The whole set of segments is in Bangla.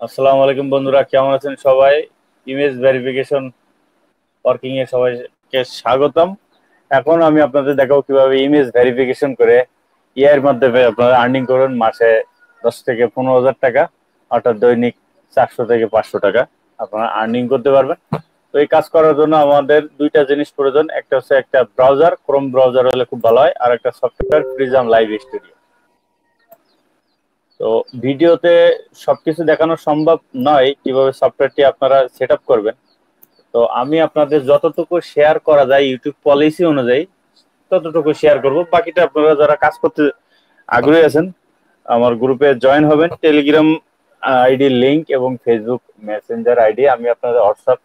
আসসালামু আলাইকুম বন্ধুরা, কেমন আছেন সবাই? ইমেজ ভেরিফিকেশন ওয়ার্কিং এ সবাইকে স্বাগতম। এখন আমি আপনাদের দেখাবো কিভাবে ইমেজ ভেরিফিকেশন করে এর মাধ্যমে আপনারা আর্নিং করুন মাসে 10 থেকে 15 হাজার টাকা, অর্থাৎ দৈনিক 400 থেকে 500 টাকা আপনারা আর্নিং করতে পারবেন। তো এই কাজ করার জন্য আমাদের দুইটা জিনিস প্রয়োজন। একটা হচ্ছে একটা ব্রাউজার, ক্রোম ব্রাউজার হলে খুব ভালো হয়, আর একটা সফটওয়্যার প্রিজম লাইভ স্টুডিও। তো ভিডিওতে সবকিছু দেখানো সম্ভব নয় কিভাবে সফটওয়্যারটি আপনারা সেট আপ করবেন। তো আমি আপনাদের যতটুকু শেয়ার করা যায় ইউটিউব পলিসি অনুযায়ী ততটুকু শেয়ার করব। বাকিটা আপনারা যারা কাজ করতে আগ্রহী আছেন আমার গ্রুপে জয়েন হবেন। টেলিগ্রাম আইডি লিংক এবং ফেসবুক মেসেঞ্জার আইডি আমি আপনাদের হোয়াটসঅ্যাপ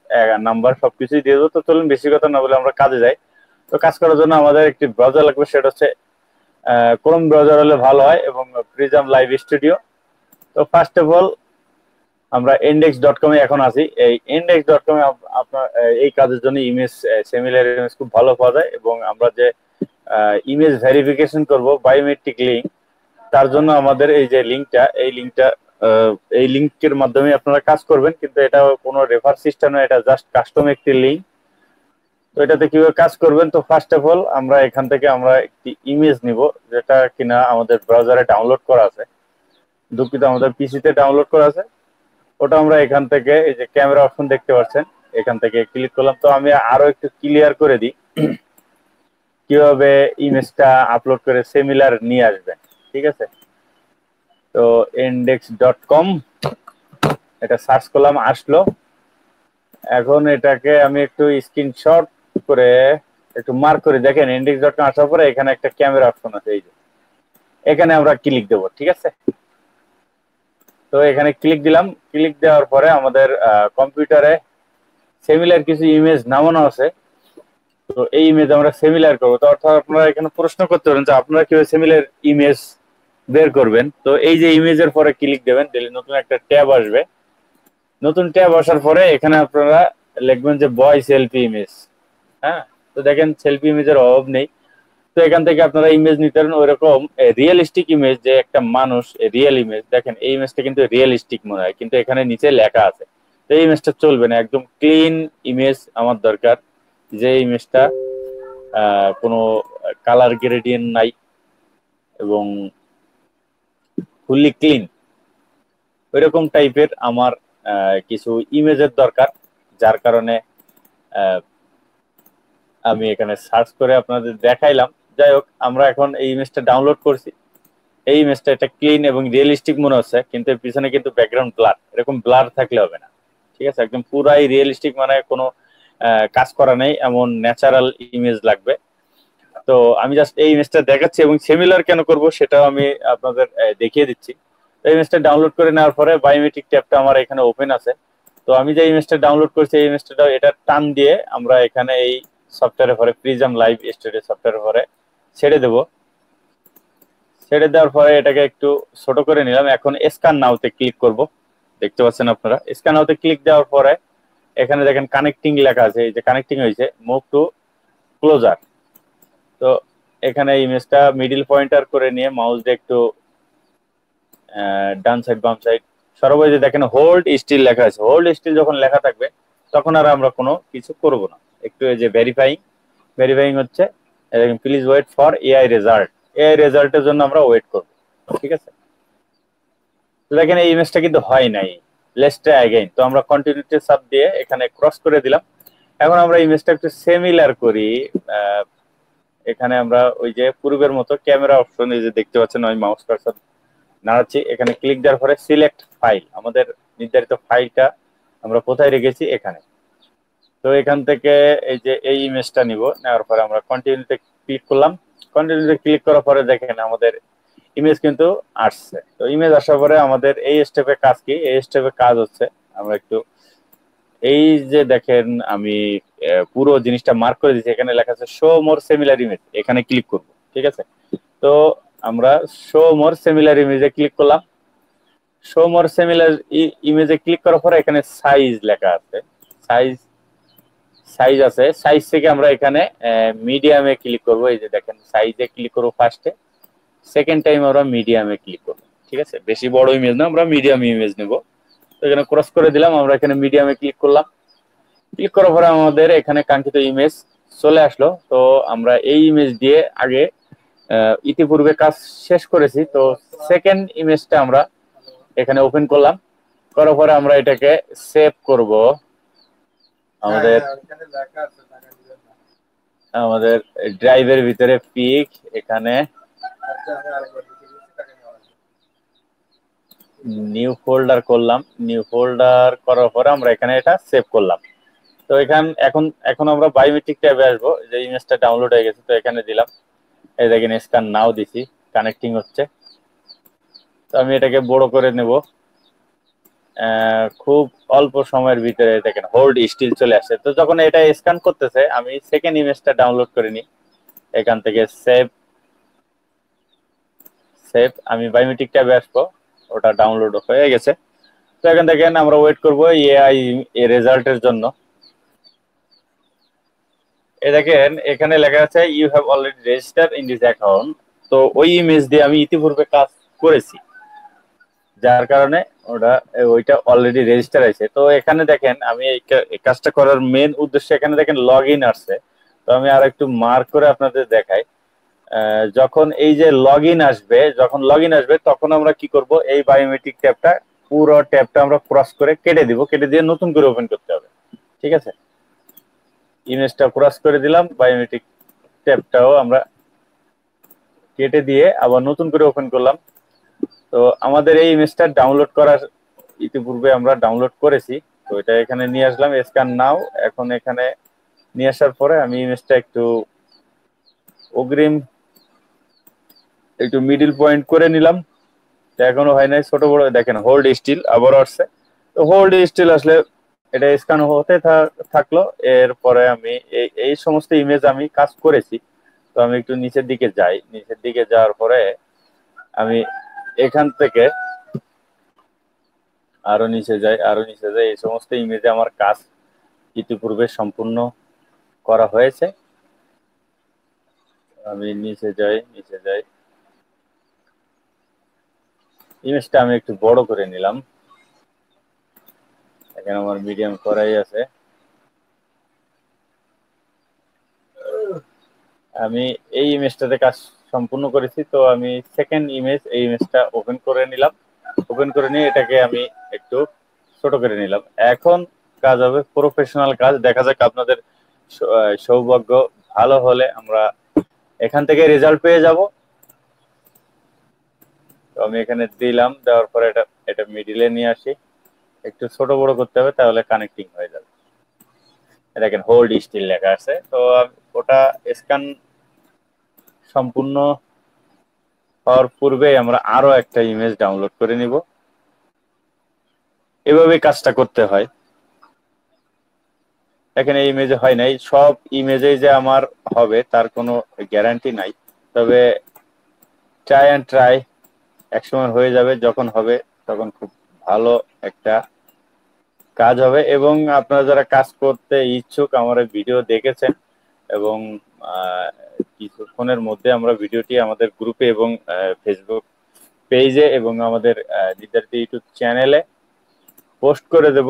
নাম্বার সবকিছুই দিয়ে দেবো। তো চলুন বেশি কথা না বলে আমরা কাজে যাই। তো কাজ করার জন্য আমাদের একটি ব্রাউজার লাগবে, সেটা হচ্ছে ক্রোম ব্রাউজার হলে ভালো হয়, এবং প্রিজম লাইভ স্টুডিও। তো ফার্স্ট অফ অল আমরা index.com এ এখন আছি। এই index.com এ আপনার এই কাজের জন্য ইমেজ, সিমিলার ইমেজ খুব ভালো পাওয়া যায়, এবং আমরা যে ইমেজ ভেরিফিকেশন করব বায়োমেট্রিক লিংক, তার জন্য আমাদের এই যে লিংকটা, এই লিংকের মাধ্যমে আপনারা কাজ করবেন। কিন্তু এটা কোনো রেফার সিস্টেম নয়, এটা জাস্ট কাস্টম একটি লিংক। তো এটাতে কিভাবে কাজ করবেন, তো ফার্স্ট অফ অল আমরা এখান থেকে আমরা একটি ইমেজ নিব যেটা কিনা আমাদের ব্রাউজারে ডাউনলোড করা আছে, দুঃখিত আমাদের পিসিতে ডাউনলোড করা আছে। ওটা আমরা এখান থেকে এই যে ক্যামেরা অপশন দেখতে পাচ্ছেন, এখান থেকে ক্লিক করলাম। তো আমি আরো একটু ক্লিয়ার করে দিই কিভাবে ইমেজটা আপলোড করে সিমিলার নিয়ে আসবেন। ঠিক আছে, তো index.com এটা সার্চ করলাম, আসলো। এখন এটাকে আমি একটু স্ক্রিনশট করে একটু মার্ক করে দেখেন, index.com আসার পরে এখানে একটা ক্যামেরা অপশন আছে, এই যে এখানে আমরা ক্লিক দেব। ঠিক আছে, তো এখানে ক্লিক দিলাম। ক্লিক দেওয়ার পরে আমাদের কম্পিউটারে সিমিলার কিছু ইমেজ নামানো আছে। তো এই ইমেজ আমরা সিমিলার করবো। তো অর্থাৎ আপনারা এখানে প্রশ্ন করতে পারেন যে আপনারা কিভাবে সিমিলার ইমেজ বের করবেন। তো এই যে ইমেজের পরে ক্লিক দেবেন, দিলে নতুন একটা ট্যাব আসবে। নতুন ট্যাব আসার পরে এখানে আপনারা লিখবেন যে বয় সেলফি ইমেজ। হ্যাঁ, তো দেখেন সেলফি ইমেজের অভাব নেই। তো এখান থেকে আপনারা ইমেজ নিতে পারেন ওইরকম রিয়েলিস্টিক ইমেজ, যে একটা মানুষ রিয়েল ইমেজ। দেখেন এই ইমেজটা কিন্তু রিয়েলিস্টিক মনে হয়, কিন্তু এখানে নিচে লেখা আছে। তো এই ইমেজটা চলবে না, একদম ক্লিন ইমেজ আমার দরকার, যে ইমেজটা কোনো কালার গ্রেডিয়েন্ট নাই এবং ফুললি ক্লিন, ওইরকম টাইপের আমার কিছু ইমেজের দরকার। যার কারণে আমি এখানে সার্চ করে আপনাদের দেখাইলাম। যাই হোক, আমরা এখন এই ইমেজটা ডাউনলোড করছি। এই ইমেজটা এটা ক্লিন এবং রিয়েলিস্টিক মনে হচ্ছে, কিন্তু এর পিছনে কিন্তু ব্যাকগ্রাউন্ড ব্লার, এরকম ব্লার থাকলে হবে না। ঠিক আছে, একদম পুরাই রিয়েলিস্টিক, মানে কোনো কাজ করা নেই এমন ন্যাচারাল ইমেজ লাগবে। তো আমি জাস্ট এই ইমেজটা দেখাচ্ছি, এবং সিমিলার কেন করব সেটাও আমি আপনাদের দেখিয়ে দিচ্ছি। এই ইমেজটা ডাউনলোড করে নেওয়ার পরে বায়োমেট্রিক ট্যাবটা আমার এখানে ওপেন আছে। তো আমি যে ইমেজটা ডাউনলোড করছি এই ইমেজটা এটা টান দিয়ে আমরা এখানে এই সফটওয়্যারের পরে প্রিজম লাইভ স্টুডিও সফটওয়্যারের পরে ছেড়ে দেব। ছেড়ে দেওয়ার পরে এটাকে একটু ছোট করে নিলাম। এখন স্ক্যান নাওতে ক্লিক করব। দেখতে পাচ্ছেন আপনারা, স্ক্যান নাওতে ক্লিক দেওয়ার পরে এখানে দেখেন কানেক্টিং লেখা আছে, এই যে কানেক্টিং হয়েছে, মুভ টু ক্লোজার। তো এখানে ইমেজটা মিডিল পয়েন্টার করে নিয়ে মাউস দিয়ে একটু ডান সাইড বাম সাইড সর্বই যে দেখেন হোল্ড স্টিল লেখা আছে। হোল্ড স্টিল যখন লেখা থাকবে তখন আর আমরা কোনো কিছু করব না। একটু এই যে ভেরিফাইং হচ্ছে, দেখেন please wait for AI result. AI রেজাল্টের জন্য আমরা ওয়েট করব। ঠিক আছে, তো দেখেন এই ইমেজটা কিন্তু হয় নাই। Let's try again. তো আমরা কন্টিনিউটি সাব দিয়ে এখানে ক্রস করে দিলাম। এখন আমরা ইমেজটা একটু সিমিলার করি। এখানে আমরা ওই যে পূর্বের মতো ক্যামেরা অপশন, এই যে দেখতে পাচ্ছেন ওই মাউস কার্সর নাড়াচ্ছি, এখানে ক্লিক দেওয়ার পরে সিলেক্ট ফাইল, আমাদের নির্ধারিত ফাইলটা আমরা কোথায় রেখেছি এখানে। তো এখান থেকে এই যে এই ইমেজটা নিব, নেওয়ার পরে আমরা কন্টিনিউতে ক্লিক করলাম। কন্টিনিউতে ক্লিক করার পরে দেখেন আমাদের ইমেজ কিন্তু আসছে। তো ইমেজ আসার পরে আমাদের এই স্টেপে কাজ কি, এই স্টেপে কাজ হচ্ছে আমরা একটু এই যে দেখেন আমি পুরো জিনিসটা মার্ক করে দিচ্ছি, এখানে লেখা আছে শো মোর সিমিলার ইমেজ, এখানে ক্লিক করব। ঠিক আছে, তো আমরা শো মোর সিমিলার ইমেজে ক্লিক করলাম। শো মোর সিমিলার ইমেজে ক্লিক করার পরে এখানে সাইজ লেখা আছে, সাইজ সাইজ আছে। সাইজ থেকে আমরা এখানে মিডিয়ামে ক্লিক করব। এই যে দেখেন সাইজে ক্লিক করব ফার্স্টে, সেকেন্ড টাইম আমরা মিডিয়ামে ক্লিক করব। ঠিক আছে, বেশি বড় ইমেজ না, আমরা মিডিয়াম ইমেজ নেব। তো এখানে ক্রস করে দিলাম, আমরা এখানে মিডিয়ামে ক্লিক করলাম। ক্লিক করার পরে আমাদের এখানে কাঙ্ক্ষিত ইমেজ চলে আসলো। তো আমরা এই ইমেজ দিয়ে আগে ইতিপূর্বে কাজ শেষ করেছি, তো সেকেন্ড ইমেজটা আমরা এখানে ওপেন করলাম। করার পরে আমরা এটাকে সেভ করব আমাদের আমাদের ড্রাইভের ভিতরে পিক, এখানে নিউ ফোল্ডার করলাম। নিউ ফোল্ডার করার পরে আমরা এখানে এটা সেভ করলাম। তো এখন এখন আমরা বায়োমেট্রিক ট্যাবে আসবো, যে ইমেজটা ডাউনলোড হয়ে গেছে, তো এখানে দিলাম। এই দেখেন স্ক্যান নাও দিছি, কানেক্টিং হচ্ছে। তো আমি এটাকে বড় করে নেব। খুব অল্প সময়ের ভিতরে দেখেন হোল্ড স্টিল চলে আসছে। তো যখন এটা স্ক্যান করতেছে, আমি সেকেন্ড ইমেজটা ডাউনলোড করে নিই এখান থেকে। সেভ সেভ আমি বায়োমেট্রিক ট্যাবে আসবো, ওটা ডাউনলোড হয়ে গেছে। তো এখান থেকে আমরা ওয়েট করবো এআই রেজাল্টের জন্য। এই দেখেন এখানে লেখা আছে you have already register in this account. তো ওই ইমেজ দিয়ে আমি ইতিপূর্বে কাজ করেছি, যার কারণে ওইটা অলরেডি রেজিস্টার আছে। তো এখানে দেখেন আমি এই কাজটা করার মেন উদ্দেশ্য, এখানে দেখেন লগ ইন আসছে। তো আমি আর একটু মার্ক করে আপনাদের দেখাই। যখন এই যে লগ ইন আসবে, তখন আমরা কি করব, এই বায়োমেট্রিক ট্যাবটা পুরো ট্যাবটা আমরা ক্রস করে কেটে দিব, কেটে দিয়ে নতুন করে ওপেন করতে হবে। ঠিক আছে, ইমেজটা ক্রস করে দিলাম, বায়োমেট্রিক ট্যাবটাও আমরা কেটে দিয়ে আবার নতুন করে ওপেন করলাম। তো আমাদের এই ইমেজটা ডাউনলোড করার ইতিপূর্বে আমরা ডাউনলোড করেছি। তো এটা এখানে নিয়ে আসলাম, স্ক্যান নাও। এখন এখানে নিয়ে আসার পরে আমি ইমেজটা একটু অগ্রিম একটু মিডিল পয়েন্ট করে নিলাম। এখনো হয় নাই, ছোট বড় দেখেন হোল্ড স্টিল আবার আসছে। তো হোল্ড স্টিল আসলে এটা স্ক্যান হতে থাকলো। এরপরে আমি এই সমস্ত ইমেজ আমি কাজ করেছি। তো আমি একটু নিচের দিকে যাই, নিচের দিকে যাওয়ার পরে আমি এখান থেকে আরো নিচে যাই, আরো নিচে যাই। এই সমস্ত ইমেজে আমার কাজ ইতিপূর্বে সম্পূর্ণ করা হয়েছে। আমি নিচে যাই, নিচে যাই, ইমেজটা আমি একটু বড় করে নিলাম। এখানে আমার মিডিয়াম করাই আছে। আমি এই ইমেজটাতে কাজ সম্পূর্ণ করেছি। তো আমি সেকেন্ড ইমেজ, এই ইমেজটা ওপেন করে নিলাম। ওপেন করে নিয়ে এটাকে আমি একটু ছোট করে নিলাম। এখন কাজ হবে প্রফেশনাল কাজ। দেখা যাক আপনাদের সৌভাগ্য ভালো হলে আমরা এখান থেকে রেজাল্ট পেয়ে যাব। তো আমি এখানে দিলাম, দেওয়ার পরে এটা এটা মিডিলে নিয়ে আসি। একটু ছোট বড় করতে হবে, তাহলে কানেক্টিং হয়ে যাবে। দেখেন হোল্ড স্টিল লেখা আছে। তো ওটা স্ক্যান সম্পূর্ণ হওয়ার পূর্বে আমরা আরো একটা ইমেজ ডাউনলোড করে নিব। এভাবে কাজটা করতে হয়। এখানে ইমেজে হয় নাই, সব ইমেজে যে আমার হবে তার কোনো গ্যারান্টি নাই। তবে ট্রাই অ্যান্ড ট্রাই, একসময় হয়ে যাবে। যখন হবে তখন খুব ভালো একটা কাজ হবে। এবং আপনারা যারা কাজ করতে ইচ্ছুক, আমার ভিডিও দেখেছেন এবং কিছুক্ষণের মধ্যে আমরা ভিডিওটি আমাদের গ্রুপে এবং ফেসবুক পেজে এবং আমাদের নির্ধারিত ইউটিউব চ্যানেলে পোস্ট করে দেব।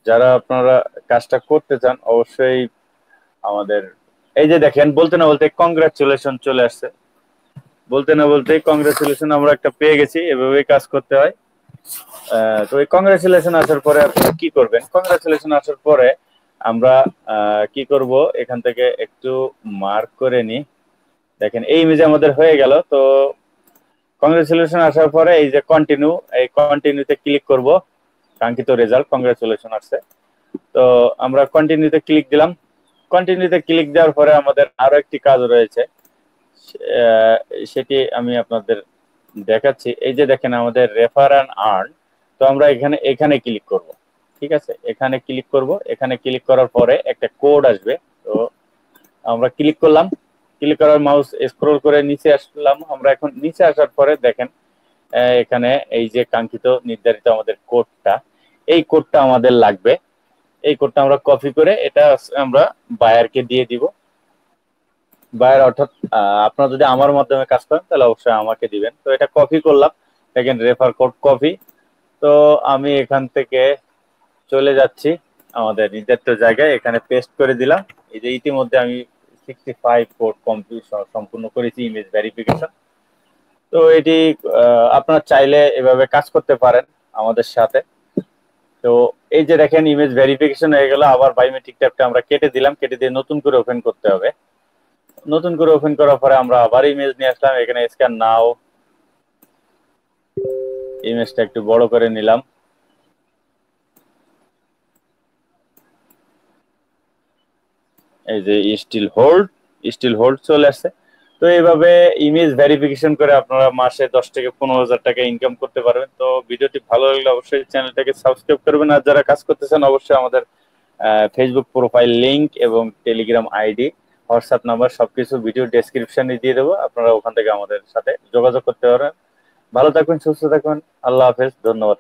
যারা আপনারা কাজটা করতে চান অবশ্যই আমাদের এই যে দেখেন, বলতে না বলতে কংগ্রাচুলেশন চলে আসছে। বলতে না বলতে কংগ্রাচুলেশন আমরা একটা পেয়ে গেছি। এভাবেই কাজ করতে হয়। তো এই কংগ্রাচুলেশন আসার পরে আপনারা কি করবেন, কংগ্রাচুলেশন আসার পরে আমরা কি করব, এখান থেকে একটু মার্ক করে নি। দেখেন এই ইমেজ আমাদের হয়ে গেল। তো কংগ্রাচুলেশন আসার পরে এই যে কন্টিনিউ, এই কন্টিনিউতে ক্লিক করব। কাঙ্ক্ষিত রেজাল্ট কংগ্রাচুলেশন আসছে। তো আমরা কন্টিনিউতে ক্লিক দিলাম। কন্টিনিউতে ক্লিক দেওয়ার পরে আমাদের আরো একটি কাজ রয়েছে, সেটি আমি আপনাদের দেখাচ্ছি। এই যে দেখেন আমাদের রেফার অ্যান্ড আর্ন। তো আমরা এখানে এখানে ক্লিক করব। ঠিক আছে, এখানে ক্লিক করব। এখানে ক্লিক করার পরে একটা কোড আসবে। তো আমরা ক্লিক করলাম, ক্লিক করার মাউস স্ক্রল করে নিচে আসলাম। আমরা এখন নিচে আসার পরে দেখেন এখানে এই যে কাঙ্ক্ষিত নির্ধারিত আমাদের কোডটা, এই কোডটা আমাদের লাগবে। এই কোডটা আমরা কপি করে এটা আমরা বায়ারকে দিয়ে দিব। বায়ার অর্থাৎ আপনারা যদি আমার মাধ্যমে কাজ করেন তাহলে অবশ্যই আমাকে দিবেন। তো এটা কপি করলাম, দেখেন রেফার কোড কপি। তো আমি এখান থেকে চলে যাচ্ছি আমাদের নির্ধারিত জায়গায়, এখানে পেস্ট করে দিলাম। এই যে ইতিমধ্যে আমি 65 কোড কমপ্লিট সম্পূর্ণ করেছি ইমেজ ভেরিফিকেশন। তো এটি আপনারা চাইলে এভাবে কাজ করতে পারেন আমাদের সাথে। তো এই যে দেখেন ইমেজ ভেরিফিকেশন হয়ে গেল, আবার বায়োমেট্রিক ট্যাবটা আমরা কেটে দিলাম, কেটে দিয়ে নতুন করে ওপেন করতে হবে। নতুন করে ওপেন করার পরে আমরা আবার ইমেজ নিয়ে আসলাম, এখানে স্ক্যান নাও, ইমেজটা একটু বড় করে নিলাম। এই যে স্টিল হোল্ড চলে আসছে। তো এইভাবে ইমেজ ভেরিফিকেশন করে আপনারা মাসে 10 থেকে 15,000 টাকা ইনকাম করতে পারবেন। তো ভিডিওটি ভালো লাগলে অবশ্যই চ্যানেলটাকে সাবস্ক্রাইব করবেন, আর যারা কাজ করতেছেন অবশ্যই আমাদের ফেসবুক প্রোফাইল লিংক এবং টেলিগ্রাম আইডি, হোয়াটসঅ্যাপ নাম্বার সবকিছু ভিডিও ডেসক্রিপশনে দিয়ে দেবো, আপনারা ওখান থেকে আমাদের সাথে যোগাযোগ করতে পারেন। ভালো থাকবেন, সুস্থ থাকবেন, আল্লাহ হাফেজ, ধন্যবাদ।